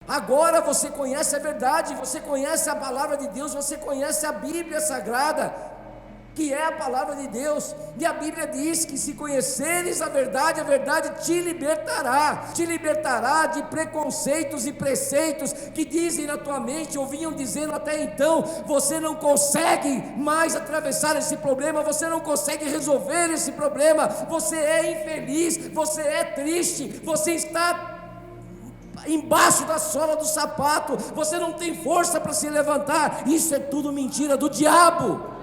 Agora você conhece a verdade, você conhece a palavra de Deus, você conhece a Bíblia Sagrada, que é a palavra de Deus. E a Bíblia diz que se conheceres a verdade te libertará de preconceitos e preceitos que dizem na tua mente, ou vinham dizendo até então. Você não consegue mais atravessar esse problema, você não consegue resolver esse problema, você é infeliz, você é triste, você está embaixo da sola do sapato, você não tem força para se levantar. Isso é tudo mentira do diabo.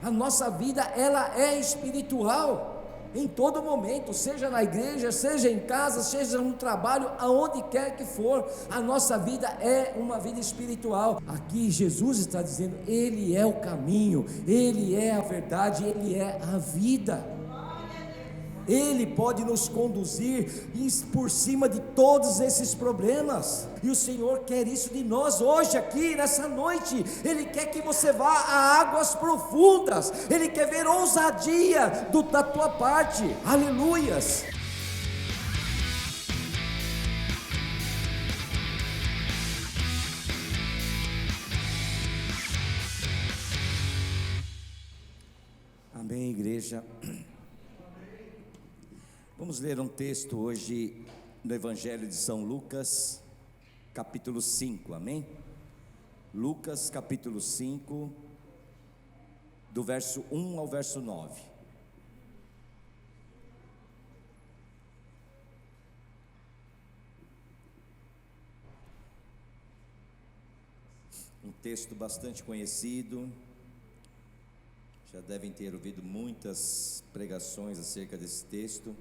A nossa vida, ela é espiritual, em todo momento, seja na igreja, seja em casa, seja no trabalho, aonde quer que for, a nossa vida é uma vida espiritual. Aqui Jesus está dizendo, Ele é o caminho, Ele é a verdade, Ele é a vida. Ele pode nos conduzir por cima de todos esses problemas, e o Senhor quer isso de nós hoje, aqui, nessa noite. Ele quer que você vá a águas profundas, Ele quer ver ousadia da tua parte, aleluias. Amém, igreja. Vamos ler um texto hoje no Evangelho de São Lucas, capítulo 5, amém? Lucas, capítulo 5, do verso 1 ao verso 9. Um texto bastante conhecido, já devem ter ouvido muitas pregações acerca desse texto.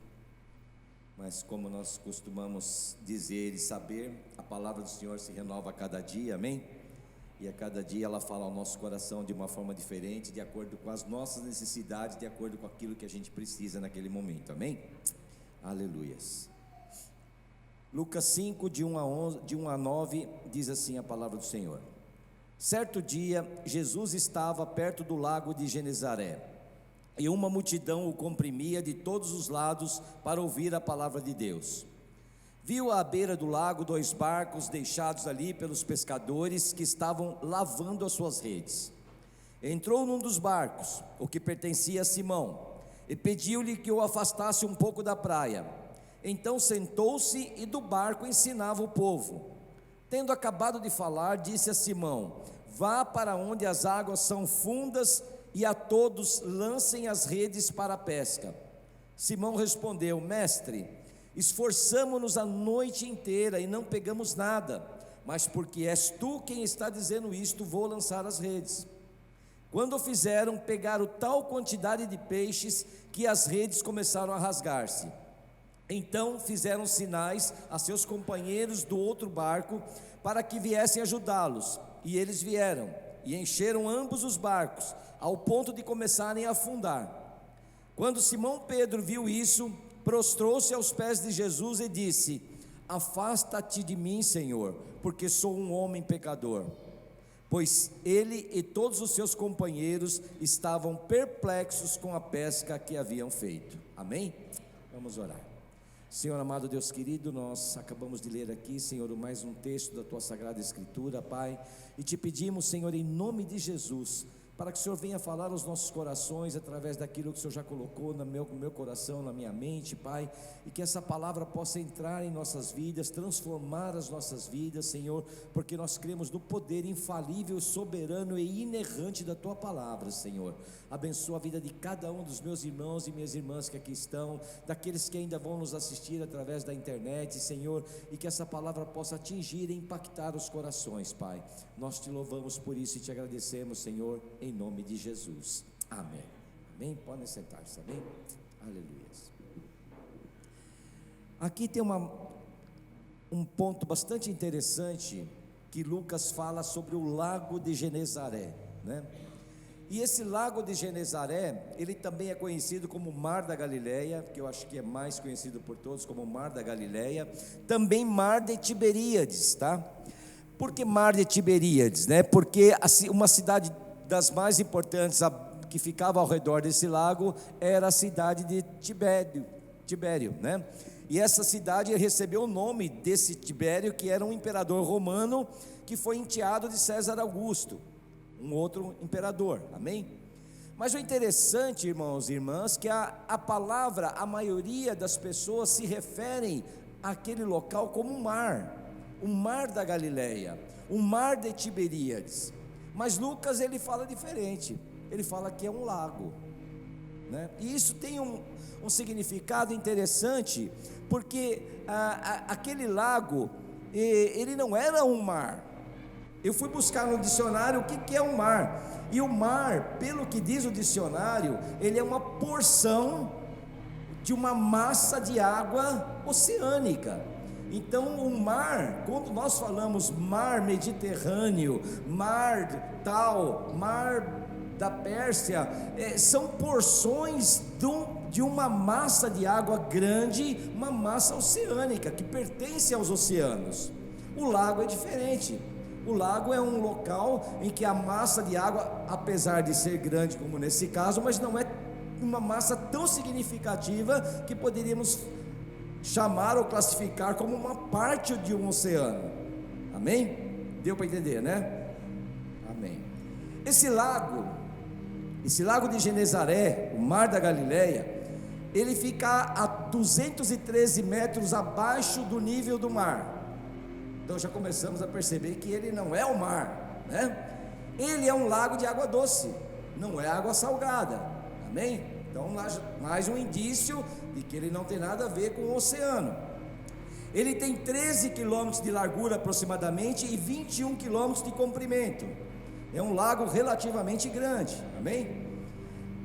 Mas como nós costumamos dizer e saber, a palavra do Senhor se renova a cada dia, amém? E a cada dia ela fala ao nosso coração de uma forma diferente, de acordo com as nossas necessidades, de acordo com aquilo que a gente precisa naquele momento, amém? Aleluias. Lucas 5, de 1 a 9, diz assim a palavra do Senhor. Certo dia, Jesus estava perto do lago de Genezaré, e uma multidão o comprimia de todos os lados para ouvir a palavra de Deus. Viu à beira do lago 2 barcos deixados ali pelos pescadores que estavam lavando as suas redes. Entrou num dos barcos, o que pertencia a Simão, e pediu-lhe que o afastasse um pouco da praia. Então sentou-se e do barco ensinava o povo. Tendo acabado de falar, disse a Simão: vá para onde as águas são fundas e a todos lancem as redes para a pesca. Simão respondeu: mestre, esforçamo-nos a noite inteira e não pegamos nada, mas porque és tu quem está dizendo isto, vou lançar as redes. Quando o fizeram, pegaram tal quantidade de peixes que as redes começaram a rasgar-se. Então fizeram sinais a seus companheiros do outro barco para que viessem ajudá-los, e eles vieram e encheram ambos os barcos, ao ponto de começarem a afundar. Quando Simão Pedro viu isso, prostrou-se aos pés de Jesus e disse: afasta-te de mim, Senhor, porque sou um homem pecador. Pois ele e todos os seus companheiros estavam perplexos com a pesca que haviam feito. Amém? Vamos orar. Senhor amado, Deus querido, nós acabamos de ler aqui, Senhor, mais um texto da Tua Sagrada Escritura, Pai, e te pedimos, Senhor, em nome de Jesus, para que o Senhor venha falar aos nossos corações, através daquilo que o Senhor já colocou no meu coração, na minha mente, Pai, e que essa palavra possa entrar em nossas vidas, transformar as nossas vidas, Senhor, porque nós cremos no poder infalível, soberano e inerrante da Tua palavra, Senhor. Abençoa a vida de cada um dos meus irmãos e minhas irmãs que aqui estão, daqueles que ainda vão nos assistir através da internet, Senhor, e que essa palavra possa atingir e impactar os corações, Pai. Nós te louvamos por isso e te agradecemos, Senhor, em nome de Jesus, amém. Amém? Podem sentar-se, amém? Aleluia. Aqui tem um ponto bastante interessante, que Lucas fala sobre o lago de Genezaré, né? E esse lago de Genezaré, ele também é conhecido como Mar da Galileia, que eu acho que é mais conhecido por todos como Mar da Galileia, também Mar de Tiberíades, tá? Por que Mar de Tiberíades, né? Porque uma cidade das mais importantes que ficava ao redor desse lago era a cidade de Tibério, né? E essa cidade recebeu o nome desse Tibério, que era um imperador romano, que foi enteado de César Augusto, um outro imperador, amém? Mas o interessante, irmãos e irmãs, que a palavra, a maioria das pessoas se referem àquele local como um mar, o mar da Galileia, o mar de Tiberíades. Mas Lucas, ele fala diferente, ele fala que é um lago, né? E isso tem um significado interessante, porque aquele lago, ele não era um mar. Eu fui buscar no dicionário o que é um mar, e o mar, pelo que diz o dicionário, ele é uma porção de uma massa de água oceânica. Então o mar, quando nós falamos mar Mediterrâneo, mar tal, mar da Pérsia, são porções de uma massa de água grande, uma massa oceânica que pertence aos oceanos. O lago é diferente. O lago é um local em que a massa de água, apesar de ser grande como nesse caso, mas não é uma massa tão significativa que poderíamos chamar ou classificar como uma parte de um oceano. Amém? Deu para entender, né? Amém. Esse lago de Genezaré, o mar da Galileia, ele fica a 213 metros abaixo do nível do mar. Então já começamos a perceber que ele não é o mar, né? Ele é um lago de água doce, não é água salgada, amém? Então mais um indício de que ele não tem nada a ver com o oceano. Ele tem 13 quilômetros de largura aproximadamente e 21 quilômetros de comprimento. É um lago relativamente grande, amém?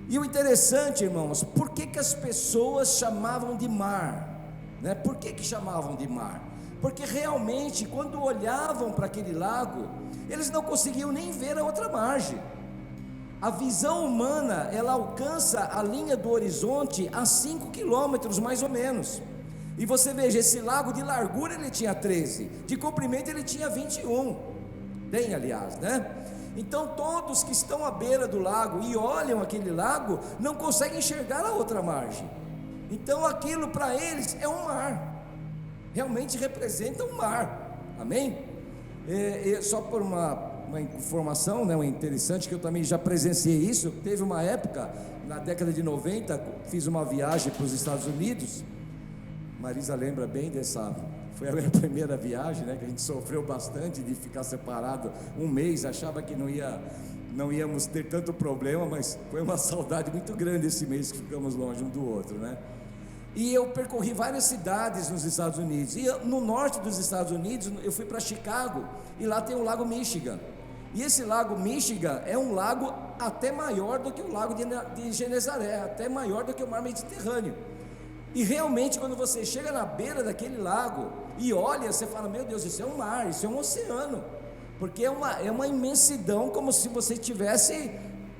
E o interessante, irmãos, por que as pessoas chamavam de mar, né? Por que chamavam de mar? Porque realmente, quando olhavam para aquele lago, eles não conseguiam nem ver a outra margem. A visão humana, ela alcança a linha do horizonte a 5 quilômetros mais ou menos. E você veja, esse lago de largura ele tinha 13, de comprimento ele tinha 21, bem aliás, né? Então todos que estão à beira do lago e olham aquele lago, não conseguem enxergar a outra margem. Então aquilo para eles é um mar, realmente representa um mar, amém? Só por uma informação, né, interessante, que eu também já presenciei isso. Teve uma época, na década de 90, fiz uma viagem para os Estados Unidos. Marisa lembra bem dessa, foi a minha primeira viagem, né, que a gente sofreu bastante de ficar separado um mês, achava que não íamos ter tanto problema, mas foi uma saudade muito grande esse mês que ficamos longe um do outro, né? E eu percorri várias cidades nos Estados Unidos, e no norte dos Estados Unidos eu fui para Chicago, e lá tem o lago Michigan, e esse lago Michigan é um lago até maior do que o lago de Genezaré, até maior do que o mar Mediterrâneo. E realmente quando você chega na beira daquele lago e olha, você fala, meu Deus, isso é um mar, isso é um oceano, porque é uma imensidão, como se você estivesse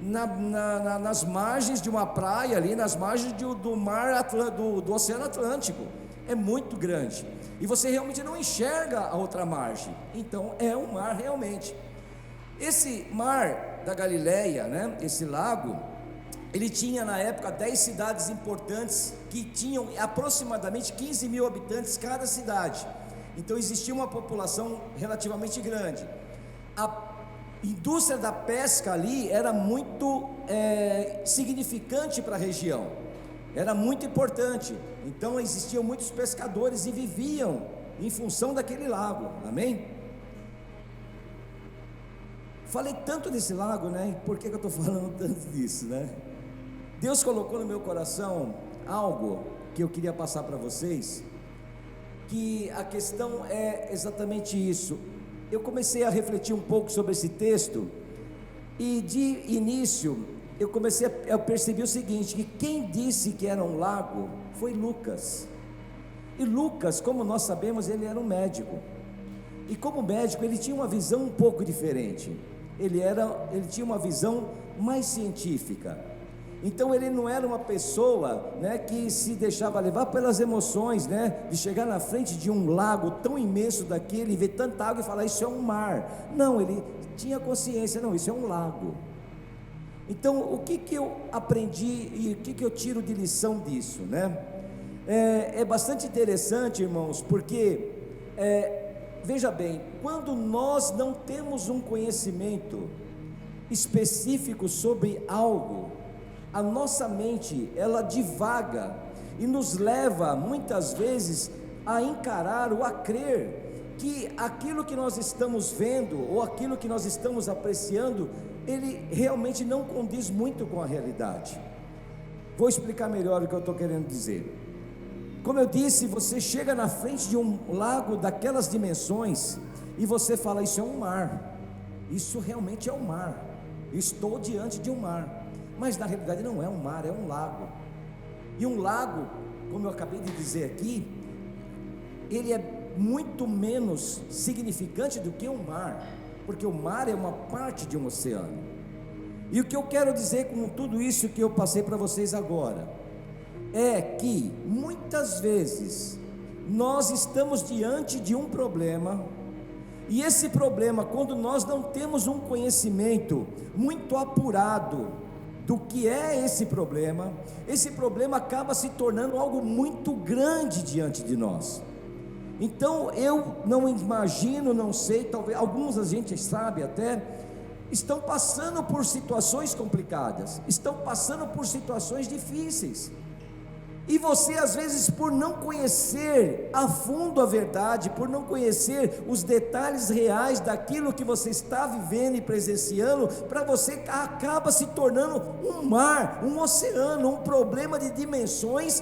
nas margens de uma praia ali, nas margens do mar do Oceano Atlântico. É muito grande, e você realmente não enxerga a outra margem. Então é um mar realmente. Esse mar da Galileia, né, esse lago, ele tinha na época 10 cidades importantes, que tinham aproximadamente 15 mil habitantes cada cidade. Então existia uma população relativamente grande. A indústria da pesca ali era muito significante para a região, era muito importante. Então existiam muitos pescadores e viviam em função daquele lago, amém? Falei tanto desse lago, né? Por que eu estou falando tanto disso, né? Deus colocou no meu coração algo que eu queria passar para vocês, que a questão é exatamente isso. Eu comecei a refletir um pouco sobre esse texto, e de início eu percebi o seguinte, que quem disse que era um lago foi Lucas. E Lucas, como nós sabemos, ele era um médico, e como médico ele tinha uma visão um pouco diferente. Ele tinha uma visão mais científica. Então ele não era uma pessoa, né, que se deixava levar pelas emoções, né, de chegar na frente de um lago tão imenso daquele e ver tanta água e falar, isso é um mar. Não, ele tinha consciência, não, isso é um lago. Então o que eu aprendi e o que eu tiro de lição disso, né? É bastante interessante, irmãos, porque, veja bem, quando nós não temos um conhecimento específico sobre algo, a nossa mente, ela divaga e nos leva, muitas vezes, a encarar ou a crer que aquilo que nós estamos vendo, ou aquilo que nós estamos apreciando, ele realmente não condiz muito com a realidade. Vou explicar melhor o que eu estou querendo dizer. Como eu disse, você chega na frente de um lago daquelas dimensões e você fala: isso é um mar, isso realmente é um mar, estou diante de um mar. Mas na realidade não é um mar, é um lago. E um lago, como eu acabei de dizer aqui, ele é muito menos significante do que um mar, porque o mar é uma parte de um oceano. E o que eu quero dizer com tudo isso que eu passei para vocês agora é que muitas vezes nós estamos diante de um problema, e esse problema, quando nós não temos um conhecimento muito apurado do que é esse problema acaba se tornando algo muito grande diante de nós. Então eu não imagino, não sei, talvez alguns a gente sabe até, estão passando por situações complicadas, estão passando por situações difíceis, e você às vezes, por não conhecer a fundo a verdade, por não conhecer os detalhes reais daquilo que você está vivendo e presenciando, para você acaba se tornando um mar, um oceano, um problema de dimensões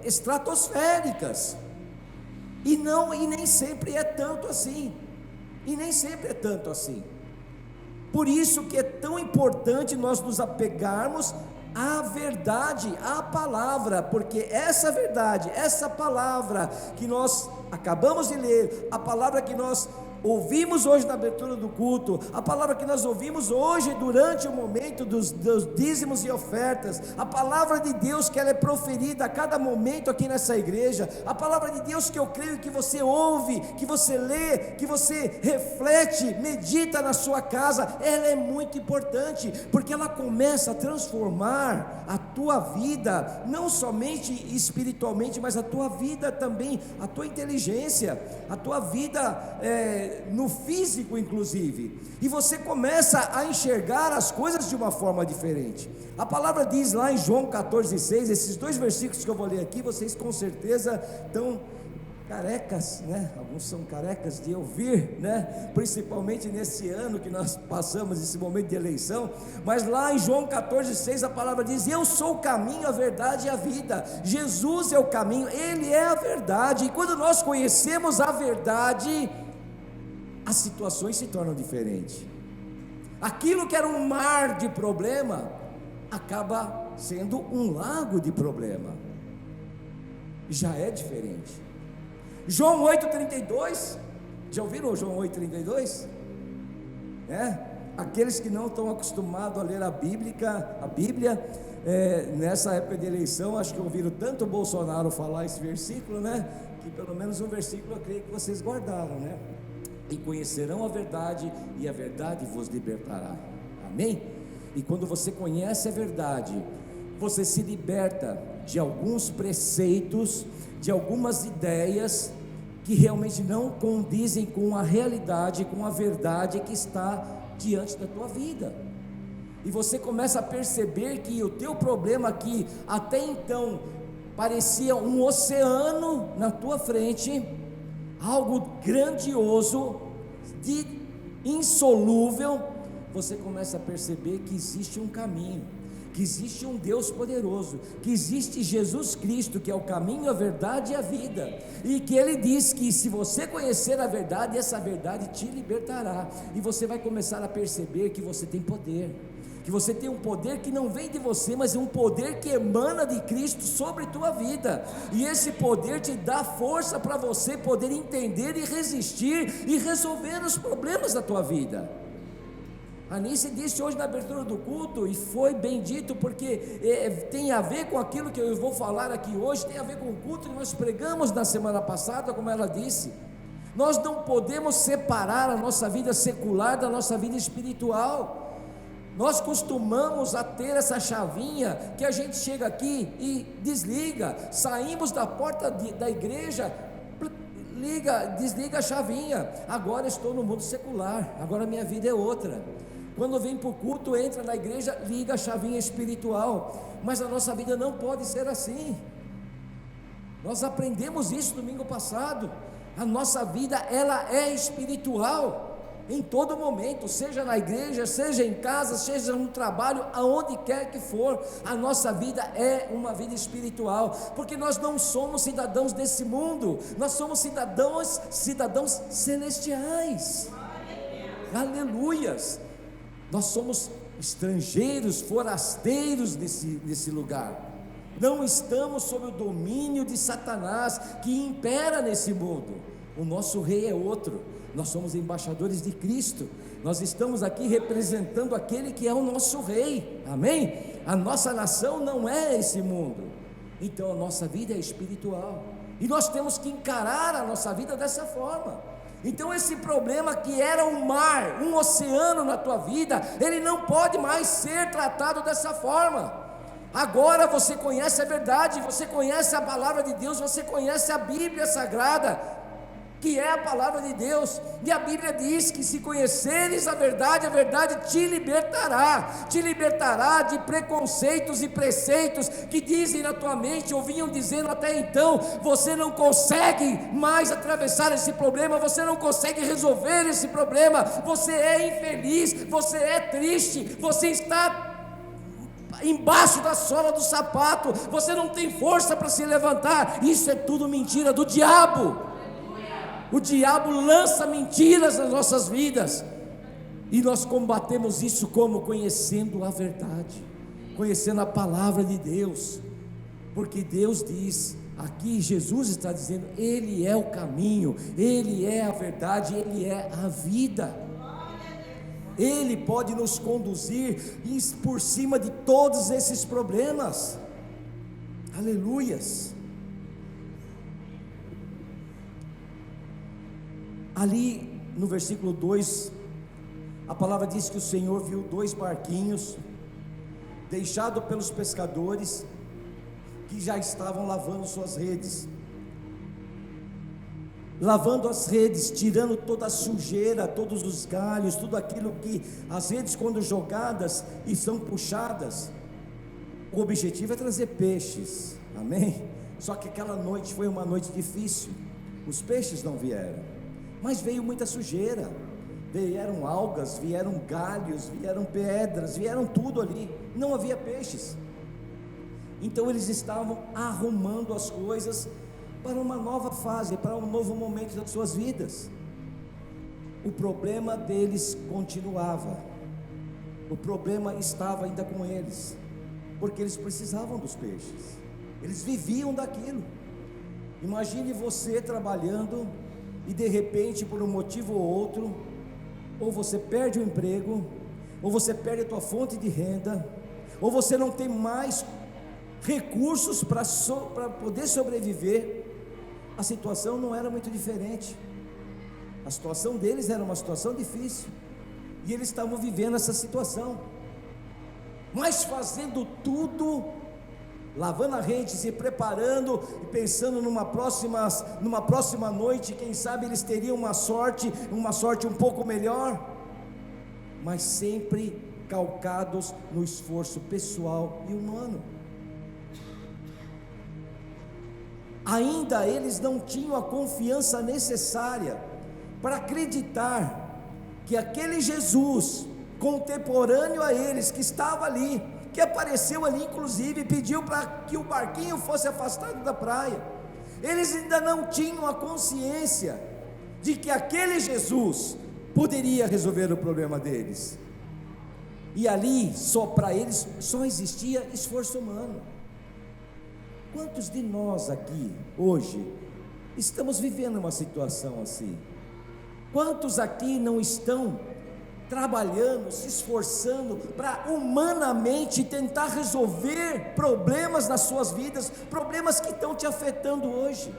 estratosféricas, e nem sempre é tanto assim, Por isso que é tão importante nós nos apegarmos à verdade, à palavra, porque essa verdade, essa palavra que nós acabamos de ler, a palavra que nós ouvimos hoje na abertura do culto, a palavra que nós ouvimos hoje durante o momento dos dízimos e ofertas, a palavra de Deus que ela é proferida a cada momento aqui nessa igreja, a palavra de Deus que eu creio que você ouve, que você lê, que você reflete, medita na sua casa, ela é muito importante, porque ela começa a transformar a tua vida, não somente espiritualmente, mas a tua vida também, a tua inteligência, a tua vida no físico inclusive, e você começa a enxergar as coisas de uma forma diferente. A palavra diz lá em João 14,6, esses dois versículos que eu vou ler aqui, vocês com certeza estão carecas, né? Alguns são carecas de ouvir, né? Principalmente nesse ano que nós passamos esse momento de eleição, mas lá em João 14,6 a palavra diz: eu sou o caminho, a verdade e a vida. Jesus é o caminho, Ele é a verdade, e quando nós conhecemos a verdade, as situações se tornam diferentes. Aquilo que era um mar de problema acaba sendo um lago de problema, já é diferente. João 8,32, já ouviram João 8,32? Aqueles que não estão acostumados a ler a Bíblia, nessa época de eleição, acho que ouviram tanto o Bolsonaro falar esse versículo, que pelo menos um versículo eu creio que vocês guardaram, e conhecerão a verdade, e a verdade vos libertará, amém? E quando você conhece a verdade, você se liberta de alguns preceitos, de algumas ideias que realmente não condizem com a realidade, com a verdade que está diante da tua vida, e você começa a perceber que o teu problema aqui, até então, parecia um oceano na tua frente, algo grandioso, insolúvel, você começa a perceber que existe um caminho, que existe um Deus poderoso, que existe Jesus Cristo, que é o caminho, a verdade e a vida, e que Ele diz que se você conhecer a verdade, essa verdade te libertará, e você vai começar a perceber que você tem poder, que você tem um poder que não vem de você, mas é um poder que emana de Cristo sobre tua vida, e esse poder te dá força para você poder entender e resistir e resolver os problemas da tua vida. A Anice disse hoje na abertura do culto, e foi bem dito, porque tem a ver com aquilo que eu vou falar aqui hoje, tem a ver com o culto que nós pregamos na semana passada, como ela disse. Nós não podemos separar a nossa vida secular da nossa vida espiritual. Nós costumamos a ter essa chavinha que a gente chega aqui e desliga, saímos da porta da igreja, desliga a chavinha, agora estou no mundo secular, agora minha vida é outra. Quando vem para o culto, entra na igreja, liga a chavinha espiritual, mas a nossa vida não pode ser assim. Nós aprendemos isso domingo passado. A nossa vida, ela é espiritual em todo momento, seja na igreja, seja em casa, seja no trabalho, aonde quer que for. A nossa vida é uma vida espiritual, porque nós não somos cidadãos desse mundo, nós somos cidadãos celestiais. Aleluias. Nós somos estrangeiros, forasteiros nesse lugar. Não estamos sob o domínio de Satanás, que impera nesse mundo. O nosso rei é outro. Nós somos embaixadores de Cristo. Nós estamos aqui representando aquele que é o nosso rei. Amém? A nossa nação não é esse mundo. Então a nossa vida é espiritual, e nós temos que encarar a nossa vida dessa forma. Então esse problema que era um mar, um oceano na tua vida, ele não pode mais ser tratado dessa forma. Agora você conhece a verdade, você conhece a palavra de Deus, você conhece a Bíblia Sagrada, que é a palavra de Deus, e a Bíblia diz que se conheceres a verdade te libertará de preconceitos e preceitos que dizem na tua mente, ou vinham dizendo até então. Você não consegue mais atravessar esse problema, você não consegue resolver esse problema, você é infeliz, você é triste, você está embaixo da sola do sapato, você não tem força para se levantar. Isso é tudo mentira do diabo. O diabo lança mentiras nas nossas vidas, e nós combatemos isso como? Conhecendo a verdade, conhecendo a palavra de Deus, porque Deus diz, aqui Jesus está dizendo, Ele é o caminho, Ele é a verdade, Ele é a vida. Ele pode nos conduzir por cima de todos esses problemas. Aleluias. Ali no versículo 2, a palavra diz que o Senhor viu 2 barquinhos deixados pelos pescadores, que já estavam lavando suas redes, lavando as redes, tirando toda a sujeira, todos os galhos, tudo aquilo que as redes, quando jogadas e são puxadas, o objetivo é trazer peixes, amém? Só que aquela noite foi uma noite difícil, os peixes não vieram, mas veio muita sujeira, vieram algas, vieram galhos, vieram pedras, vieram tudo ali, não havia peixes. Então eles estavam arrumando as coisas para uma nova fase, para um novo momento das suas vidas. O problema deles continuava, o problema estava ainda com eles, porque eles precisavam dos peixes, eles viviam daquilo. Imagine você trabalhando e de repente, por um motivo ou outro, ou você perde o emprego, ou você perde a tua fonte de renda, ou você não tem mais recursos para poder sobreviver. A situação não era muito diferente, a situação deles era uma situação difícil, e eles estavam vivendo essa situação, mas fazendo tudo, lavando a rede, se preparando e pensando numa próxima noite, quem sabe eles teriam uma sorte um pouco melhor, mas sempre calcados no esforço pessoal e humano. Ainda eles não tinham a confiança necessária para acreditar que aquele Jesus contemporâneo a eles, que estava ali, que apareceu ali inclusive, pediu para que o barquinho fosse afastado da praia, eles ainda não tinham a consciência de que aquele Jesus poderia resolver o problema deles, e ali só para eles só existia esforço humano. Quantos de nós aqui hoje estamos vivendo uma situação assim? Quantos aqui não estão trabalhando, se esforçando para humanamente tentar resolver problemas nas suas vidas, problemas que estão te afetando hoje?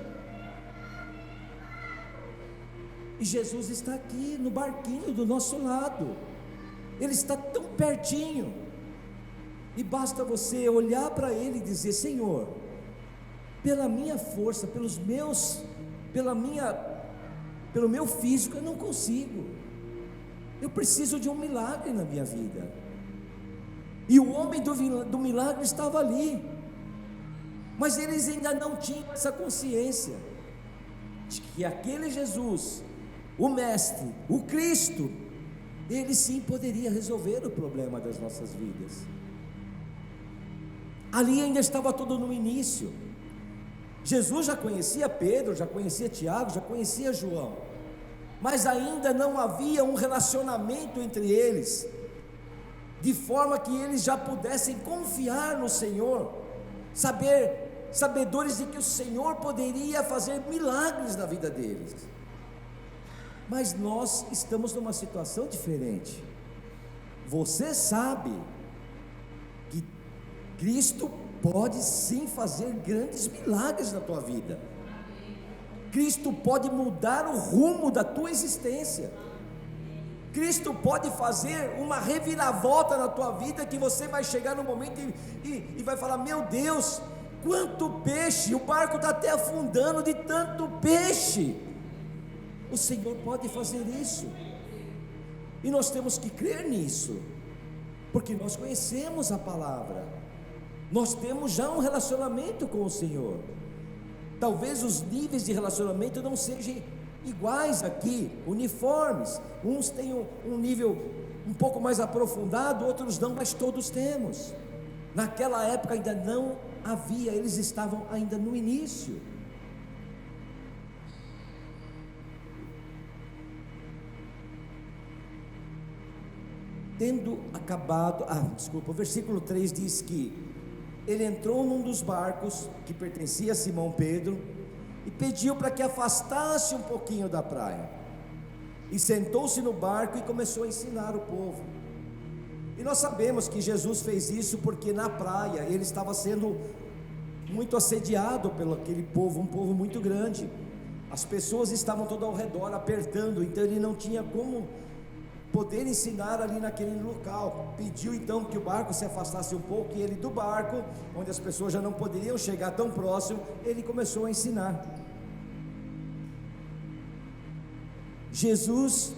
E Jesus está aqui no barquinho do nosso lado, Ele está tão pertinho, e basta você olhar para Ele e dizer: Senhor, pela minha força, pelo meu físico, eu não consigo, eu preciso de um milagre na minha vida. E o homem do milagre estava ali, mas eles ainda não tinham essa consciência de que aquele Jesus, o Mestre, o Cristo, Ele sim poderia resolver o problema das nossas vidas. Ali ainda estava tudo no início. Jesus já conhecia Pedro, já conhecia Tiago, já conhecia João, mas ainda não havia um relacionamento entre eles, de forma que eles já pudessem confiar no Senhor, sabedores de que o Senhor poderia fazer milagres na vida deles. Mas nós estamos numa situação diferente. Você sabe que Cristo pode sim fazer grandes milagres na tua vida. Cristo pode mudar o rumo da tua existência. Cristo pode fazer uma reviravolta na tua vida, que você vai chegar no momento e vai falar: meu Deus, quanto peixe, o barco está até afundando de tanto peixe. O Senhor pode fazer isso, e nós temos que crer nisso, porque nós conhecemos a palavra, nós temos já um relacionamento com o Senhor. Talvez os níveis de relacionamento não sejam iguais aqui, uniformes, uns têm um nível um pouco mais aprofundado, outros não, mas todos temos. Naquela época ainda não havia, eles estavam ainda no início. Tendo acabado, o versículo 3 diz que ele entrou num dos barcos que pertencia a Simão Pedro e pediu para que afastasse um pouquinho da praia, e sentou-se no barco e começou a ensinar o povo. E nós sabemos que Jesus fez isso porque na praia ele estava sendo muito assediado pelo aquele povo, um povo muito grande. As pessoas estavam todo ao redor apertando, então ele não tinha como poder ensinar ali naquele local. Pediu então que o barco se afastasse um pouco, e ele do barco, onde as pessoas já não poderiam chegar tão próximo, ele começou a ensinar. Jesus,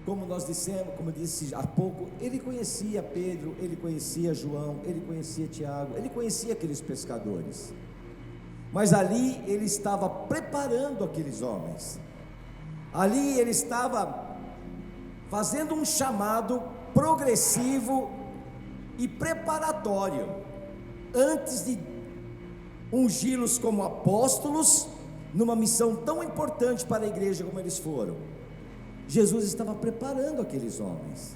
como nós dissemos, como eu disse há pouco, ele conhecia Pedro, ele conhecia João, ele conhecia Tiago, ele conhecia aqueles pescadores, mas ali ele estava preparando aqueles homens, ali ele estava fazendo um chamado progressivo e preparatório, antes de ungí-los como apóstolos, numa missão tão importante para a igreja como eles foram. Jesus estava preparando aqueles homens.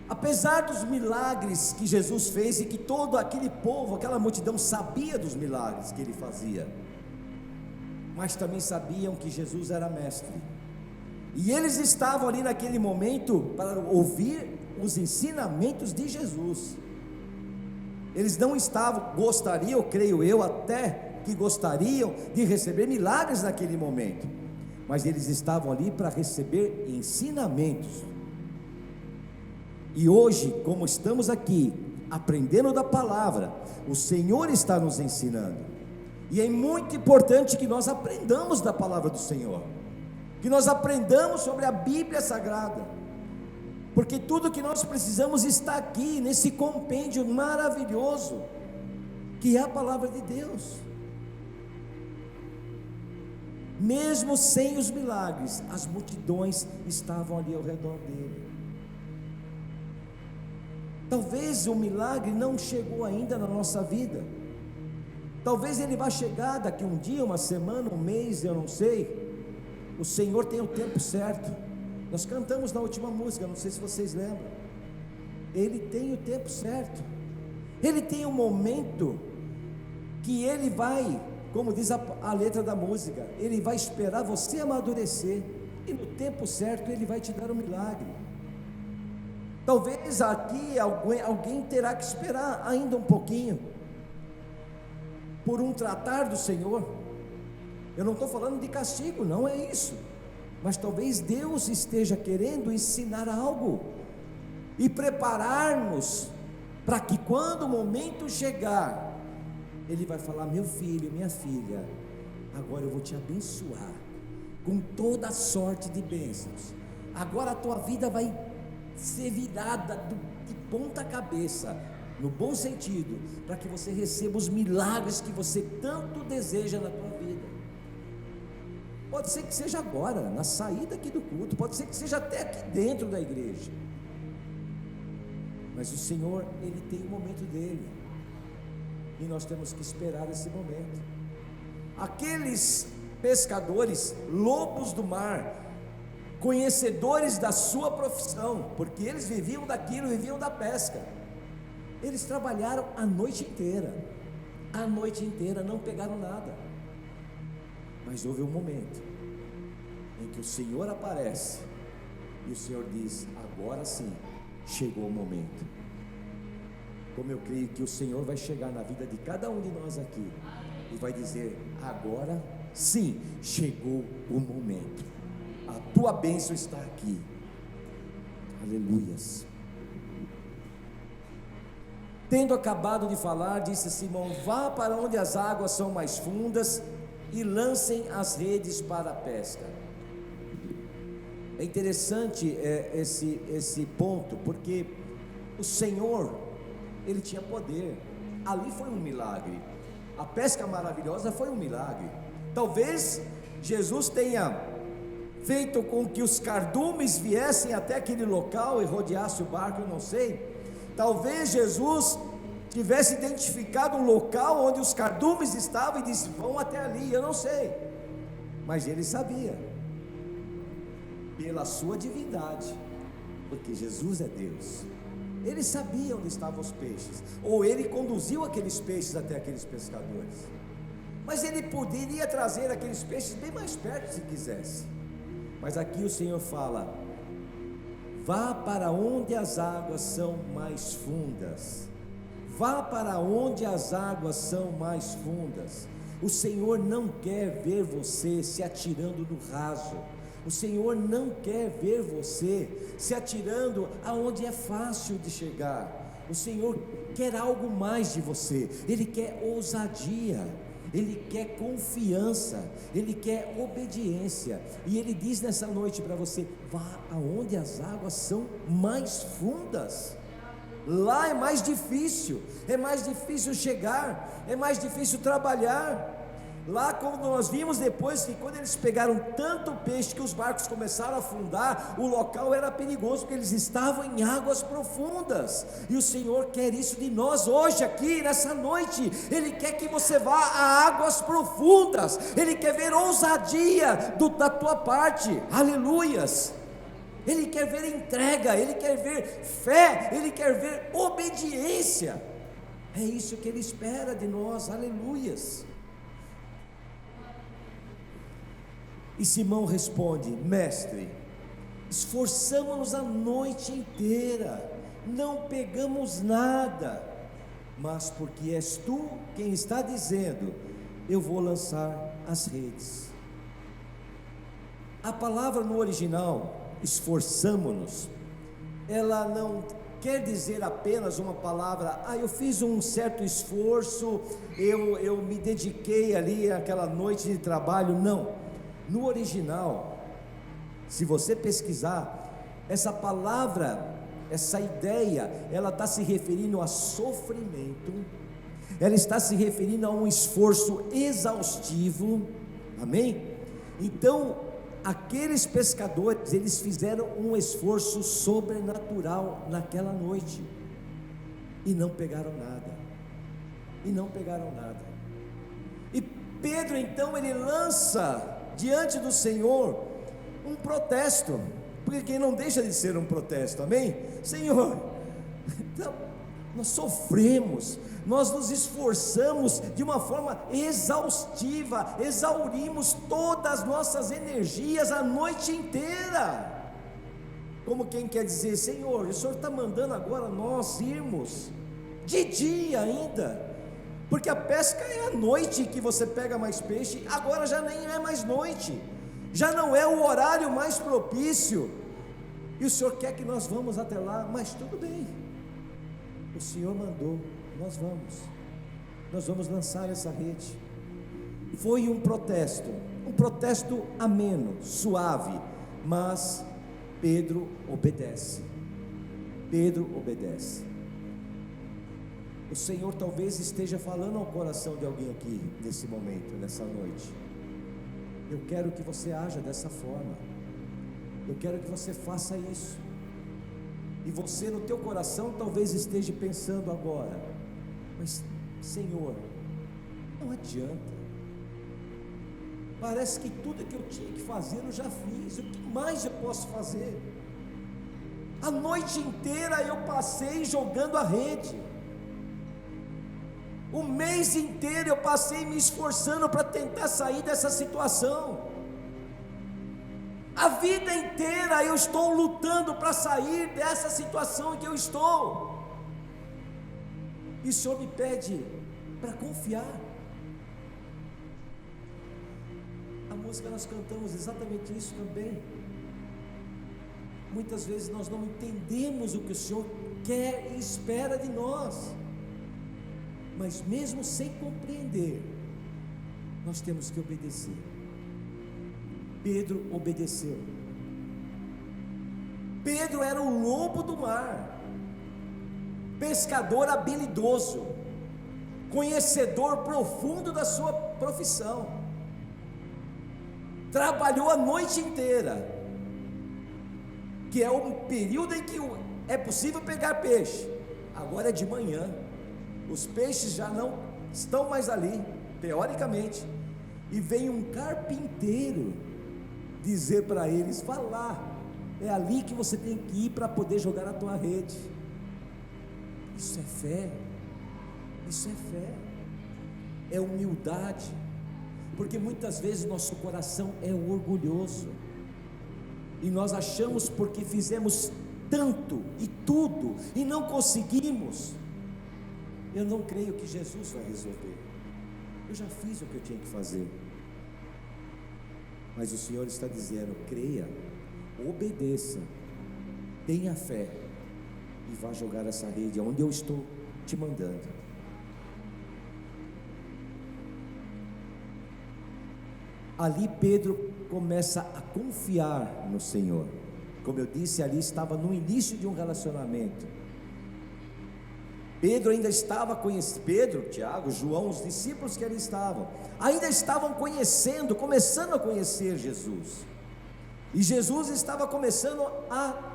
Apesar dos milagres que Jesus fez, e que todo aquele povo, aquela multidão sabia dos milagres que ele fazia, mas também sabiam que Jesus era mestre, e eles estavam ali naquele momento para ouvir os ensinamentos de Jesus. Eles não estavam, gostariam, creio eu, até que gostariam de receber milagres naquele momento, mas eles estavam ali para receber ensinamentos. E hoje, como estamos aqui aprendendo da palavra, o Senhor está nos ensinando, e é muito importante que nós aprendamos da palavra do Senhor, que nós aprendamos sobre a Bíblia Sagrada, porque tudo que nós precisamos está aqui, nesse compêndio maravilhoso, que é a palavra de Deus. Mesmo sem os milagres, as multidões estavam ali ao redor dele. Talvez o milagre não chegou ainda na nossa vida, talvez ele vá chegar daqui um dia, uma semana, um mês, eu não sei. O Senhor tem o tempo certo. Nós cantamos na última música, não sei se vocês lembram. Ele tem o tempo certo, ele tem um momento que ele vai, como diz a letra da música, ele vai esperar você amadurecer, e no tempo certo ele vai te dar um milagre. Talvez aqui alguém terá que esperar ainda um pouquinho, por um tratar do Senhor. Eu não estou falando de castigo, não é isso. mas talvez Deus esteja querendo ensinar algo e preparar-nos para que quando o momento chegar, Ele vai falar: meu filho, minha filha, agora eu vou te abençoar com toda sorte de bênçãos. Agora a tua vida vai ser virada de ponta cabeça, no bom sentido, para que você receba os milagres que você tanto deseja na tua vida. Pode ser que seja agora, na saída aqui do culto, pode ser que seja até aqui dentro da igreja, mas o Senhor, Ele tem o momento dele, e nós temos que esperar esse momento. Aqueles pescadores, lobos do mar, conhecedores da sua profissão, porque eles viviam daquilo, viviam da pesca, eles trabalharam a noite inteira, não pegaram nada, mas houve um momento em que o Senhor aparece, e o Senhor diz: agora sim, chegou o momento. Como eu creio que o Senhor vai chegar na vida de cada um de nós aqui, e vai dizer: agora sim, chegou o momento, a tua bênção está aqui. Aleluias. Tendo acabado de falar, disse Simão: vá para onde as águas são mais fundas e lancem as redes para a pesca. É interessante esse ponto, porque o Senhor, Ele tinha poder. Ali foi um milagre. A pesca maravilhosa foi um milagre. Talvez Jesus tenha feito com que os cardumes viessem até aquele local e rodeasse o barco, eu não sei. Talvez Jesus tivesse identificado um local onde os cardumes estavam e disse: vão até ali, eu não sei. Mas Ele sabia, pela sua divindade, porque Jesus é Deus. Ele sabia onde estavam os peixes, ou Ele conduziu aqueles peixes até aqueles pescadores. Mas Ele poderia trazer aqueles peixes bem mais perto se quisesse. Mas aqui o Senhor fala: vá para onde as águas são mais fundas. Vá para onde as águas são mais fundas. O Senhor não quer ver você se atirando no raso. O Senhor não quer ver você se atirando aonde é fácil de chegar. O Senhor quer algo mais de você. Ele quer ousadia, Ele quer confiança, Ele quer obediência. E Ele diz nessa noite para você: vá aonde as águas são mais fundas. Lá é mais difícil chegar, é mais difícil trabalhar. Lá, como nós vimos depois, que quando eles pegaram tanto peixe que os barcos começaram a afundar, o local era perigoso, porque eles estavam em águas profundas. E o Senhor quer isso de nós hoje, aqui, nessa noite. Ele quer que você vá a águas profundas. Ele quer ver ousadia da tua parte. Aleluias. Ele quer ver entrega, Ele quer ver fé, Ele quer ver obediência. É isso que Ele espera de nós. Aleluias. E Simão responde: mestre, esforçamos-nos a noite inteira, não pegamos nada, mas porque és tu quem está dizendo, eu vou lançar as redes. A palavra no original, esforçamos-nos, ela não quer dizer apenas uma palavra: eu fiz um certo esforço, eu me dediquei ali àquela noite de trabalho. Não. No original, se você pesquisar, essa palavra, essa ideia, ela está se referindo a sofrimento, ela está se referindo a um esforço exaustivo, amém? Então, aqueles pescadores, eles fizeram um esforço sobrenatural naquela noite, e não pegaram nada, e Pedro então, ele lança diante do Senhor um protesto, porque quem não deixa de ser um protesto, amém? Senhor, então, nós sofremos, nós nos esforçamos de uma forma exaustiva, exaurimos todas as nossas energias a noite inteira, como quem quer dizer: Senhor, o Senhor está mandando agora nós irmos de dia ainda, porque a pesca é à noite que você pega mais peixe, agora já nem é mais noite, já não é o horário mais propício, e o Senhor quer que nós vamos até lá, mas tudo bem, o Senhor mandou, nós vamos lançar essa rede. Foi um protesto ameno, suave, mas Pedro obedece. O Senhor talvez esteja falando ao coração de alguém aqui, nesse momento, nessa noite: eu quero que você haja dessa forma, eu quero que você faça isso. E você no teu coração talvez esteja pensando agora: mas Senhor, não adianta, parece que tudo que eu tinha que fazer eu já fiz, o que mais eu posso fazer? A noite inteira eu passei jogando a rede, o mês inteiro eu passei me esforçando para tentar sair dessa situação, a vida inteira eu estou lutando para sair dessa situação em que eu estou, e o Senhor me pede para confiar. A música nós cantamos exatamente isso também. Muitas vezes nós não entendemos o que o Senhor quer e espera de nós, mas mesmo sem compreender, nós temos que obedecer. Pedro obedeceu. Pedro era um lobo do mar, pescador habilidoso, conhecedor profundo da sua profissão, trabalhou a noite inteira, que é um período em que é possível pegar peixe. Agora é de manhã, os peixes já não estão mais ali, teoricamente, e vem um carpinteiro dizer para eles: vá lá, é ali que você tem que ir para poder jogar a tua rede. Isso é fé, é humildade, porque muitas vezes nosso coração é orgulhoso, e nós achamos, porque fizemos tanto e tudo e não conseguimos, eu não creio que Jesus vai resolver, eu já fiz o que eu tinha que fazer. Mas o Senhor está dizendo: creia, obedeça, tenha fé, e vá jogar essa rede onde eu estou te mandando. Ali Pedro começa a confiar no Senhor. Como eu disse, ali estava no início de um relacionamento. Pedro ainda estava conhecendo, Pedro, Tiago, João, os discípulos que ali estavam, ainda estavam começando a conhecer Jesus, e Jesus estava começando a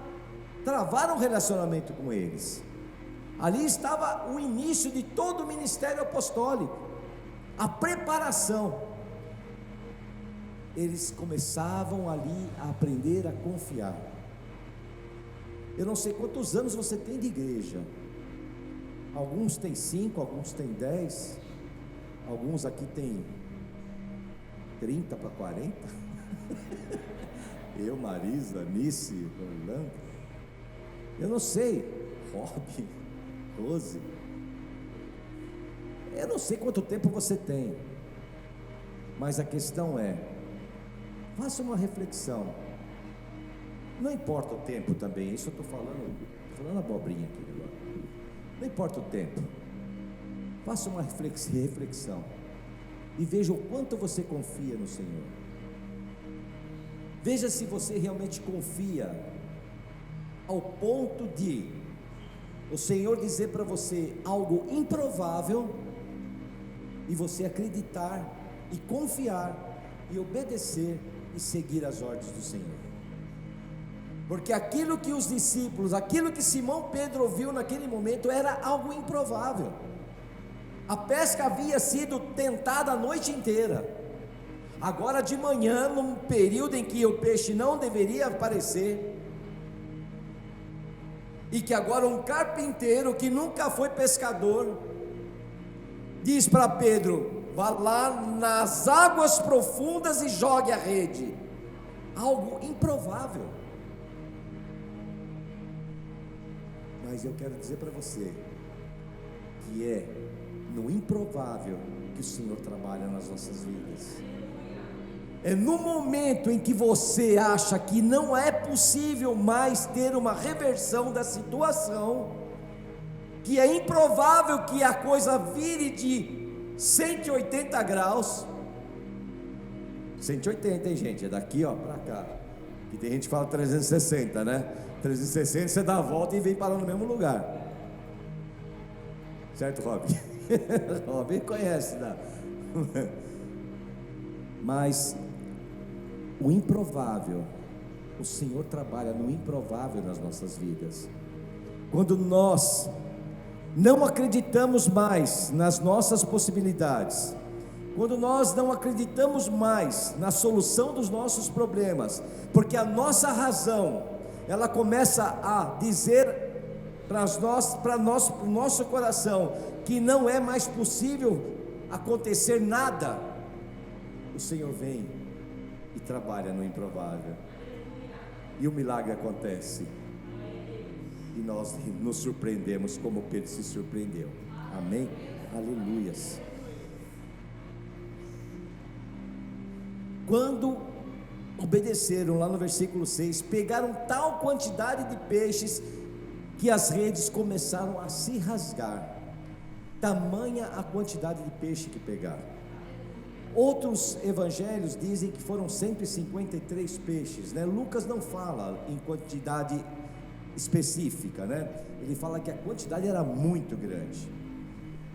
travar um relacionamento com eles. Ali estava o início de todo o ministério apostólico, a preparação. Eles começavam ali a aprender a confiar. Eu não sei quantos anos você tem de igreja. Alguns têm 5, alguns têm 10, alguns aqui têm 30 para 40. Eu, Marisa, Nice, Orlando, eu não sei, Rob, Rose, eu não sei quanto tempo você tem, mas a questão é: faça uma reflexão. Não importa o tempo também, isso eu estou falando abobrinha aqui agora. Não importa o tempo, faça uma reflexão e veja o quanto você confia no Senhor. Veja se você realmente confia ao ponto de o Senhor dizer para você algo improvável e você acreditar e confiar e obedecer e seguir as ordens do Senhor. Porque aquilo que os discípulos, aquilo que Simão Pedro ouviu naquele momento era algo improvável. A pesca havia sido tentada a noite inteira. Agora de manhã, num período em que o peixe não deveria aparecer, e que agora um carpinteiro que nunca foi pescador diz para Pedro: vá lá nas águas profundas e jogue a rede. Algo improvável. Mas eu quero dizer para você que é no improvável que o Senhor trabalha nas nossas vidas. É no momento em que você acha que não é possível mais ter uma reversão da situação, que é improvável que a coisa vire de 180 graus, 180, hein, gente? É daqui, ó, para cá. E tem gente que fala 360, né? 360 você dá a volta e vem parar no mesmo lugar. Certo, Rob? Rob conhece, né? Mas o improvável, o Senhor trabalha no improvável nas nossas vidas. Quando nós não acreditamos mais nas nossas possibilidades, quando nós não acreditamos mais na solução dos nossos problemas, porque a nossa razão, ela começa a dizer para o nosso coração que não é mais possível acontecer nada, o Senhor vem e trabalha no improvável, e o milagre acontece, e nós nos surpreendemos como Pedro se surpreendeu. Amém? Aleluias. Quando obedeceram, lá no versículo 6, pegaram tal quantidade de peixes que as redes começaram a se rasgar, tamanha a quantidade de peixe que pegaram. Outros evangelhos dizem que foram 153 peixes, né? Lucas não fala em quantidade específica, né? Ele fala que a quantidade era muito grande.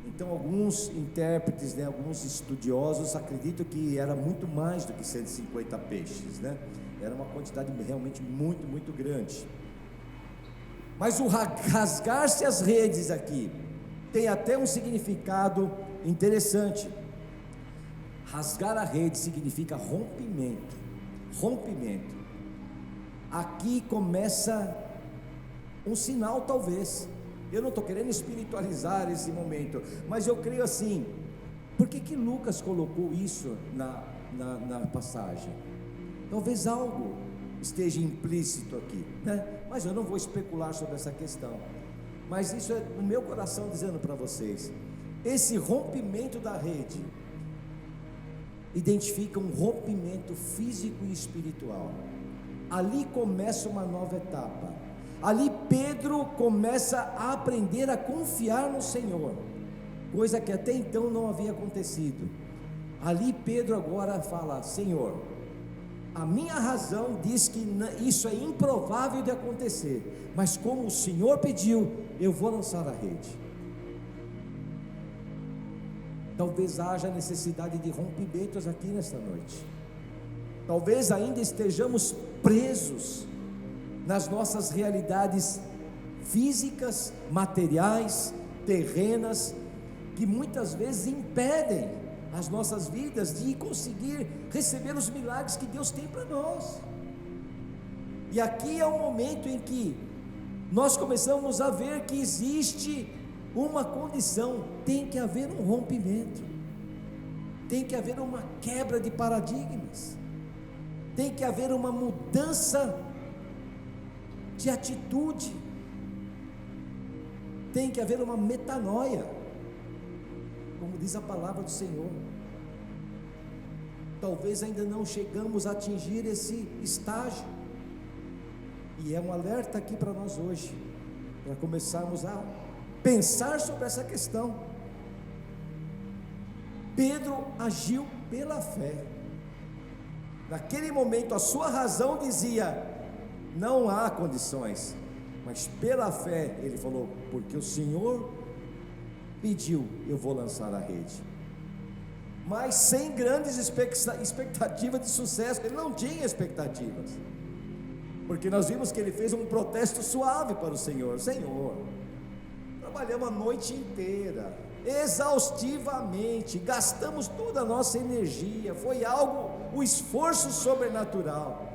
Então alguns intérpretes, né, alguns estudiosos acreditam que era muito mais do que 150 peixes, né? Era uma quantidade realmente muito, muito grande. Mas o rasgar-se as redes aqui tem até um significado interessante. Rasgar a rede significa rompimento. Rompimento. Aqui começa um sinal, talvez. Eu não estou querendo espiritualizar esse momento, mas eu creio assim. Por que Lucas colocou isso na passagem? Talvez algo esteja implícito aqui, né? Mas eu não vou especular sobre essa questão. Mas isso é no meu coração dizendo para vocês: esse rompimento da rede identifica um rompimento físico e espiritual. Ali começa uma nova etapa. Ali Pedro começa a aprender a confiar no Senhor, coisa que até então não havia acontecido. Ali Pedro agora fala: Senhor, a minha razão diz que isso é improvável de acontecer, mas como o Senhor pediu, eu vou lançar a rede. Talvez haja necessidade de rompimentos aqui nesta noite. Talvez ainda estejamos presos nas nossas realidades físicas, materiais, terrenas, que muitas vezes impedem as nossas vidas de conseguir receber os milagres que Deus tem para nós. E aqui é o momento em que nós começamos a ver que existe uma condição: tem que haver um rompimento, tem que haver uma quebra de paradigmas, tem que haver uma mudança de atitude, tem que haver uma metanoia, como diz a palavra do Senhor. Talvez ainda não chegamos a atingir esse estágio, e é um alerta aqui para nós hoje, para começarmos a pensar sobre essa questão. Pedro agiu pela fé. Naquele momento a sua razão dizia: não há condições, mas pela fé ele falou: porque o Senhor pediu, eu vou lançar a rede. Mas sem grandes expectativas de sucesso. Ele não tinha expectativas, porque nós vimos que ele fez um protesto suave para o Senhor: Senhor, trabalhamos a noite inteira, exaustivamente, gastamos toda a nossa energia, foi um esforço sobrenatural.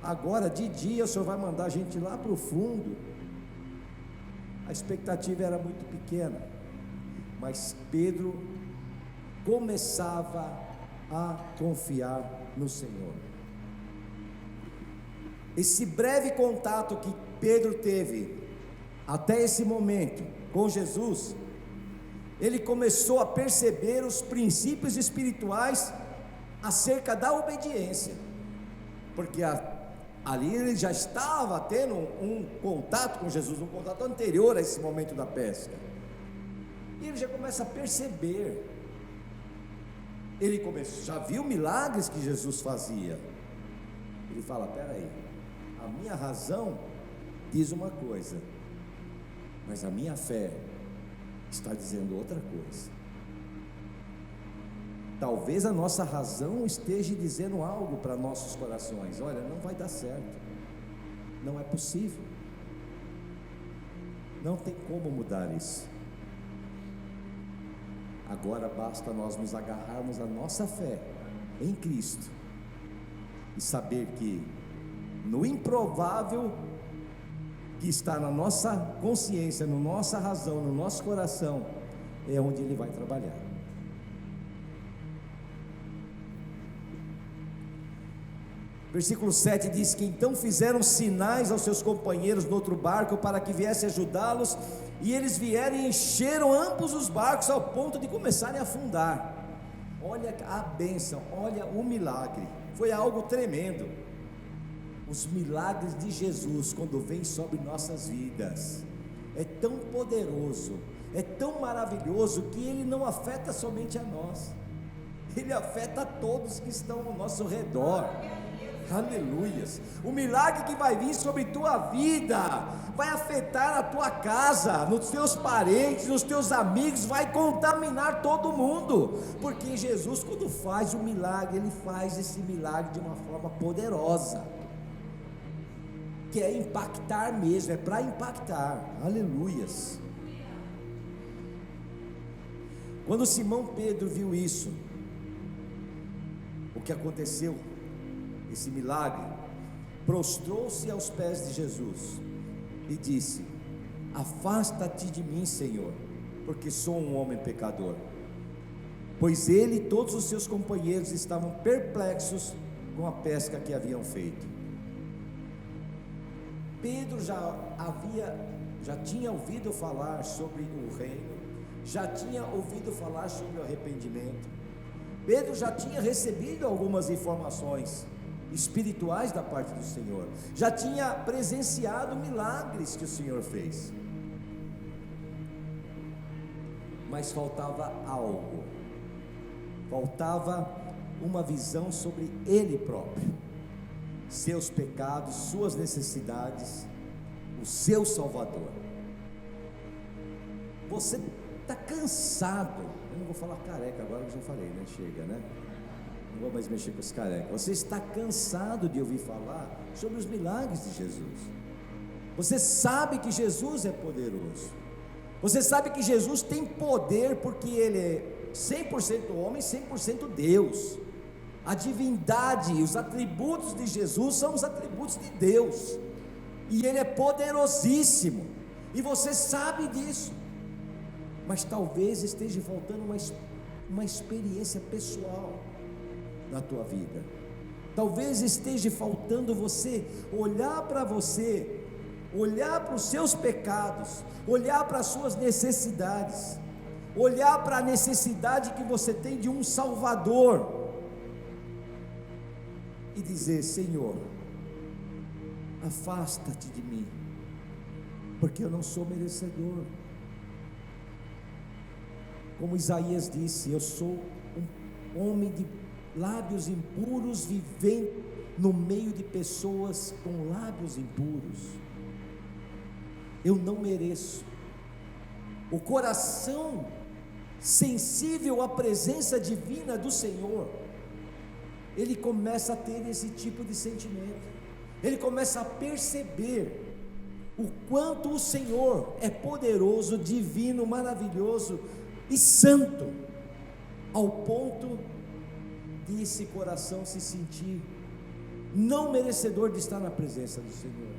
Agora de dia o Senhor vai mandar a gente lá para o fundo. A expectativa era muito pequena, mas Pedro começava a confiar no Senhor. Esse breve contato que Pedro teve até esse momento com Jesus, ele começou a perceber os princípios espirituais acerca da obediência, porque ali ele já estava tendo um contato com Jesus, um contato anterior a esse momento da pesca, e ele já começa a perceber, já viu milagres que Jesus fazia, ele fala: peraí, a minha razão diz uma coisa, mas a minha fé está dizendo outra coisa. Talvez a nossa razão esteja dizendo algo para nossos corações: olha, não vai dar certo, não é possível, não tem como mudar isso. Agora basta nós nos agarrarmos à nossa fé em Cristo e saber que no improvável que está na nossa consciência, na nossa razão, no nosso coração, é onde Ele vai trabalhar. Versículo 7 diz que então fizeram sinais aos seus companheiros no outro barco para que viesse ajudá-los, e eles vieram e encheram ambos os barcos ao ponto de começarem a afundar. Olha a bênção, olha o milagre, foi algo tremendo. Os milagres de Jesus, quando vêm sobre nossas vidas, é tão poderoso, é tão maravilhoso, que ele não afeta somente a nós, ele afeta a todos que estão ao nosso redor. Aleluias. O milagre que vai vir sobre tua vida vai afetar a tua casa, nos teus parentes, nos teus amigos, vai contaminar todo mundo, porque Jesus, quando faz o milagre, ele faz esse milagre de uma forma poderosa, que é impactar mesmo, é para impactar. Aleluias. Quando Simão Pedro viu isso, o que aconteceu, esse milagre, prostrou-se aos pés de Jesus e disse: afasta-te de mim, Senhor, porque sou um homem pecador. Pois ele e todos os seus companheiros estavam perplexos com a pesca que haviam feito. Pedro já tinha ouvido falar sobre o reino, já tinha ouvido falar sobre o arrependimento. Pedro já tinha recebido algumas informações espirituais da parte do Senhor, já tinha presenciado milagres que o Senhor fez, mas faltava algo, faltava uma visão sobre ele próprio, seus pecados, suas necessidades, o seu Salvador. Você está cansado, eu não vou falar careca agora, que eu já falei, né? Chega, né? Não vou mais mexer com esse careca. Você está cansado de ouvir falar sobre os milagres de Jesus. Você sabe que Jesus é poderoso, você sabe que Jesus tem poder, porque Ele é 100% homem, 100% Deus. A divindade, os atributos de Jesus são os atributos de Deus, e Ele é poderosíssimo, e você sabe disso, mas talvez esteja faltando uma experiência pessoal na tua vida. Talvez esteja faltando você olhar para você, olhar para os seus pecados, olhar para as suas necessidades, olhar para a necessidade que você tem de um Salvador e dizer: Senhor, afasta-te de mim, porque eu não sou merecedor. Como Isaías disse: eu sou um homem de lábios impuros, vivendo no meio de pessoas com lábios impuros. Eu não mereço. O coração sensível à presença divina do Senhor, ele começa a ter esse tipo de sentimento, ele começa a perceber o quanto o Senhor é poderoso, divino, maravilhoso e santo, ao ponto de esse coração se sentir não merecedor de estar na presença do Senhor.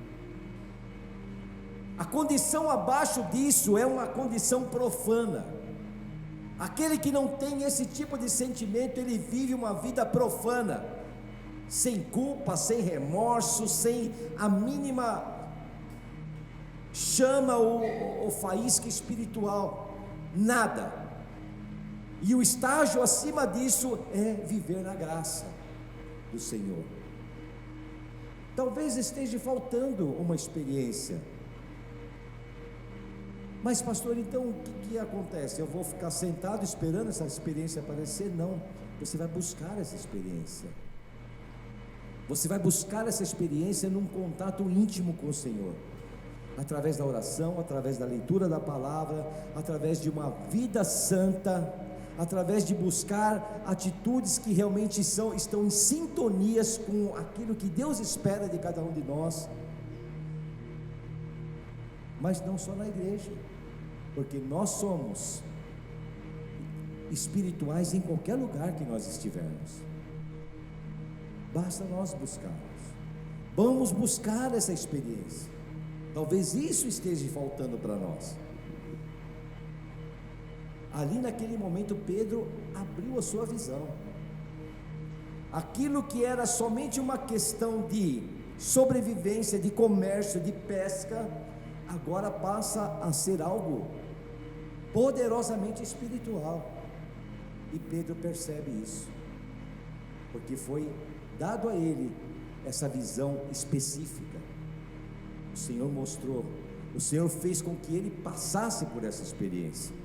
A condição abaixo disso é uma condição profana. Aquele que não tem esse tipo de sentimento, ele vive uma vida profana, sem culpa, sem remorso, sem a mínima chama ou faísca espiritual, nada. E o estágio acima disso é viver na graça do Senhor. Talvez esteja faltando uma experiência. Mas pastor, então o que acontece? Eu vou ficar sentado esperando essa experiência aparecer? Não, você vai buscar essa experiência. Você vai buscar essa experiência num contato íntimo com o Senhor, através da oração, através da leitura da palavra, através de uma vida santa, através de buscar atitudes que realmente estão em sintonias com aquilo que Deus espera de cada um de nós. Mas não só na igreja, porque nós somos espirituais em qualquer lugar que nós estivermos. Basta nós buscarmos. Vamos buscar essa experiência. Talvez isso esteja faltando para nós. Ali naquele momento Pedro abriu a sua visão. Aquilo que era somente uma questão de sobrevivência, de comércio, de pesca, agora passa a ser algo poderosamente espiritual. E Pedro percebe isso, porque foi dado a ele essa visão específica. O Senhor mostrou, o Senhor fez com que ele passasse por essa experiência.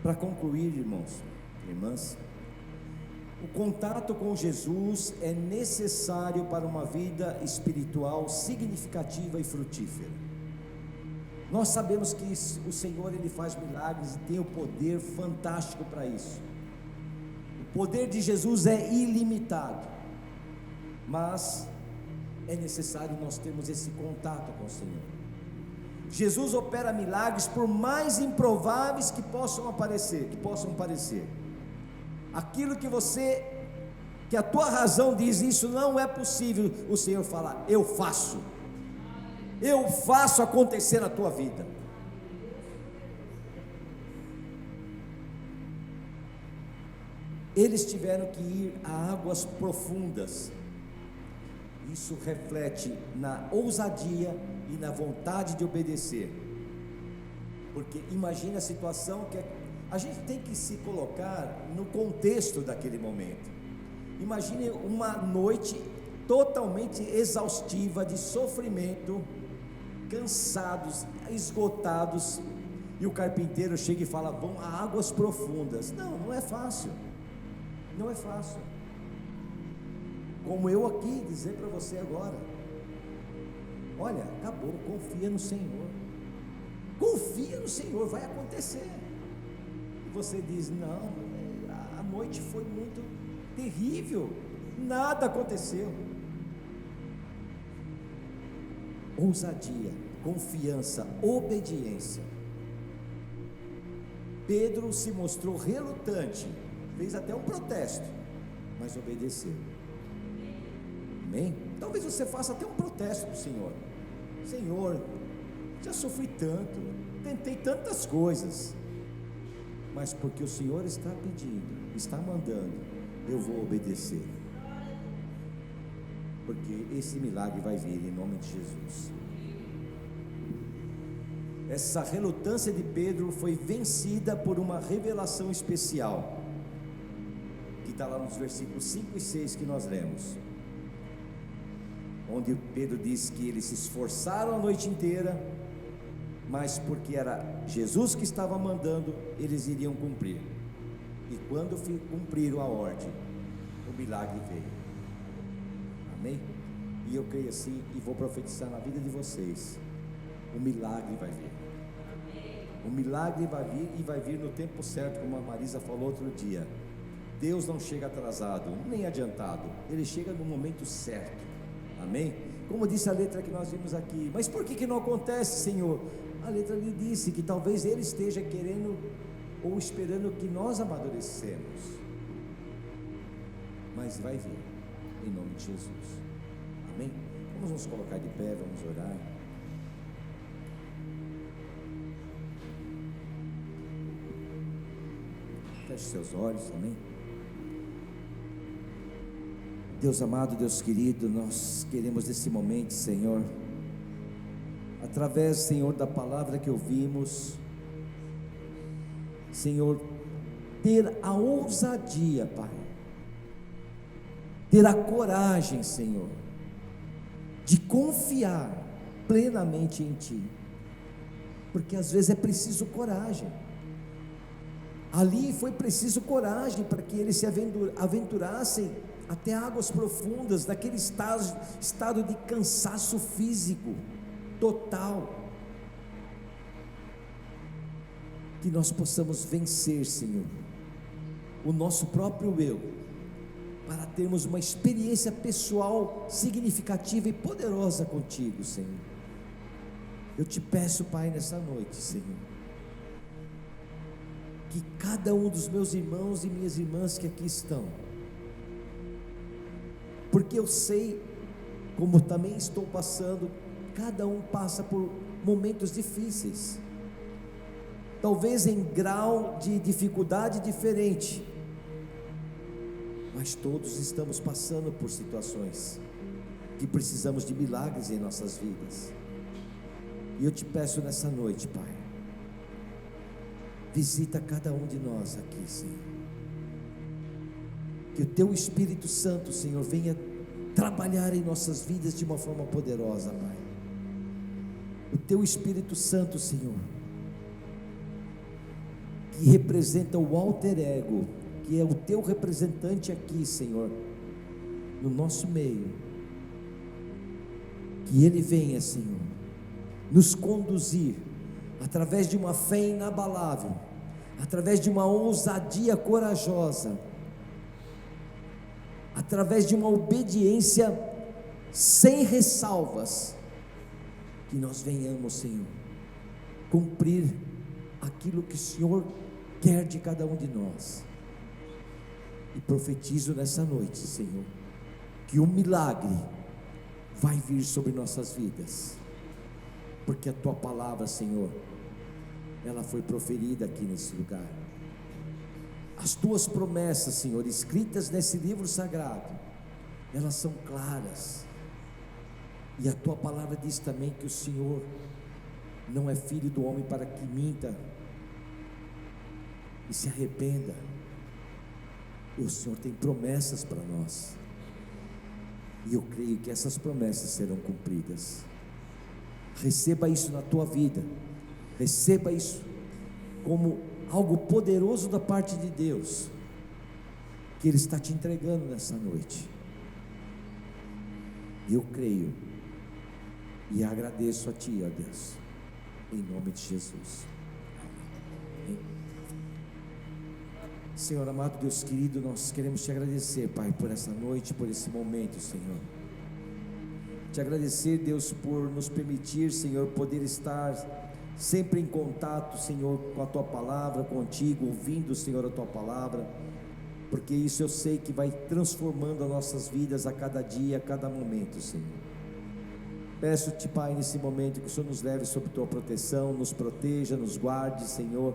Para concluir, irmãos e irmãs, o contato com Jesus é necessário para uma vida espiritual significativa e frutífera. Nós sabemos que o Senhor, Ele faz milagres e tem o poder fantástico para isso. O poder de Jesus é ilimitado, mas é necessário nós termos esse contato com o Senhor. Jesus opera milagres por mais improváveis que possam parecer. Aquilo que a tua razão diz, isso não é possível, o Senhor fala, eu faço acontecer na tua vida. Eles tiveram que ir a águas profundas. Isso reflete na ousadia e na vontade de obedecer. Porque imagine a situação que a gente tem que se colocar no contexto daquele momento. Imagine uma noite totalmente exaustiva de sofrimento, cansados, esgotados, e o carpinteiro chega e fala: vão a águas profundas. Não é fácil. Não é fácil. Como eu aqui dizer para você agora: olha, acabou, confia no Senhor. Confia no Senhor, vai acontecer. E você diz: não, a noite foi muito terrível, nada aconteceu. Ousadia, confiança, obediência. Pedro se mostrou relutante, fez até um protesto, mas obedeceu. Amém? Talvez você faça até um protesto para o Senhor: Senhor, já sofri tanto, tentei tantas coisas, mas porque o Senhor está pedindo, está mandando, eu vou obedecer, porque esse milagre vai vir em nome de Jesus. Essa relutância de Pedro foi vencida por uma revelação especial, que está lá nos versículos 5 e 6 que nós lemos, onde Pedro diz que eles se esforçaram a noite inteira, mas porque era Jesus que estava mandando, eles iriam cumprir. E quando cumpriram a ordem, o milagre veio. Amém? E eu creio assim, e vou profetizar na vida de vocês: o milagre vai vir. O milagre vai vir, e vai vir no tempo certo, como a Marisa falou outro dia. Deus não chega atrasado, nem adiantado, Ele chega no momento certo. Amém? Como disse a letra que nós vimos aqui: mas por que não acontece, Senhor? A letra lhe disse que talvez Ele esteja querendo ou esperando que nós amadurecemos, mas vai vir, em nome de Jesus. Amém? Vamos nos colocar de pé, vamos orar. Feche seus olhos, amém? Deus amado, Deus querido, nós queremos nesse momento, Senhor, através, Senhor, da palavra que ouvimos, Senhor, ter a ousadia, Pai, ter a coragem, Senhor, de confiar plenamente em Ti, porque às vezes é preciso coragem. Ali foi preciso coragem para que eles se aventurassem até águas profundas, naquele estado de cansaço físico total. Que nós possamos vencer, Senhor, o nosso próprio eu, para termos uma experiência pessoal significativa e poderosa contigo, Senhor. Eu te peço, Pai, nessa noite, Senhor, que cada um dos meus irmãos e minhas irmãs que aqui estão, porque eu sei, como também estou passando, cada um passa por momentos difíceis, talvez em grau de dificuldade diferente, mas todos estamos passando por situações que precisamos de milagres em nossas vidas. E eu te peço nessa noite, Pai, visita cada um de nós aqui, Senhor, que o Teu Espírito Santo, Senhor, venha trabalhar em nossas vidas de uma forma poderosa, Pai. O Teu Espírito Santo, Senhor, que representa o alter ego, que é o Teu representante aqui, Senhor, no nosso meio, que Ele venha, Senhor, nos conduzir através de uma fé inabalável, através de uma ousadia corajosa, através de uma obediência sem ressalvas, que nós venhamos, Senhor, cumprir aquilo que o Senhor quer de cada um de nós. E profetizo nessa noite, Senhor, que um milagre vai vir sobre nossas vidas, porque a Tua palavra, Senhor, ela foi proferida aqui nesse lugar. As Tuas promessas, Senhor, escritas nesse livro sagrado, elas são claras, e a Tua palavra diz também que o Senhor não é filho do homem para que minta e se arrependa. O Senhor tem promessas para nós, e eu creio que essas promessas serão cumpridas. Receba isso na tua vida, receba isso como algo poderoso da parte de Deus, que Ele está te entregando nessa noite. Eu creio e agradeço a Ti, ó Deus, em nome de Jesus. Amém. Senhor amado, Deus querido, nós queremos Te agradecer, Pai, por essa noite, por esse momento, Senhor. Te agradecer, Deus, por nos permitir, Senhor, poder estar sempre em contato, Senhor, com a Tua palavra, contigo, ouvindo, Senhor, a Tua palavra, porque isso eu sei que vai transformando as nossas vidas a cada dia, a cada momento, Senhor. Peço-te, Pai, nesse momento, que o Senhor nos leve sob Tua proteção, nos proteja, nos guarde, Senhor.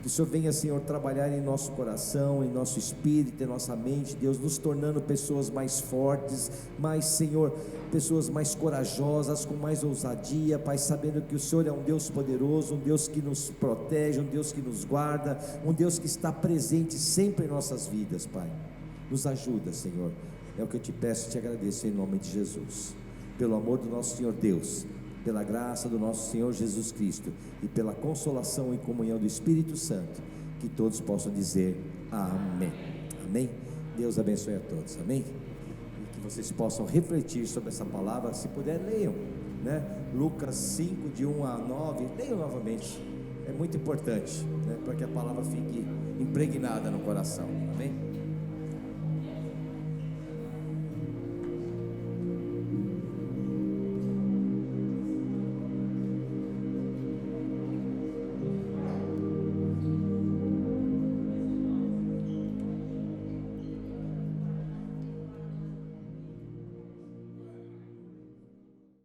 Que o Senhor venha, Senhor, trabalhar em nosso coração, em nosso espírito, em nossa mente, Deus, nos tornando pessoas mais fortes, mais, Senhor, pessoas mais corajosas, com mais ousadia, Pai, sabendo que o Senhor é um Deus poderoso, um Deus que nos protege, um Deus que nos guarda, um Deus que está presente sempre em nossas vidas, Pai. Nos ajuda, Senhor, é o que eu te peço e te agradeço em nome de Jesus, pelo amor do nosso Senhor Deus, pela graça do nosso Senhor Jesus Cristo e pela consolação e comunhão do Espírito Santo, que todos possam dizer amém. Amém. Deus abençoe a todos. Amém. E que vocês possam refletir sobre essa palavra. Se puder, leiam, né? Lucas 5 de 1 a 9, leiam novamente. É muito importante, né? Para que a palavra fique impregnada no coração. Amém.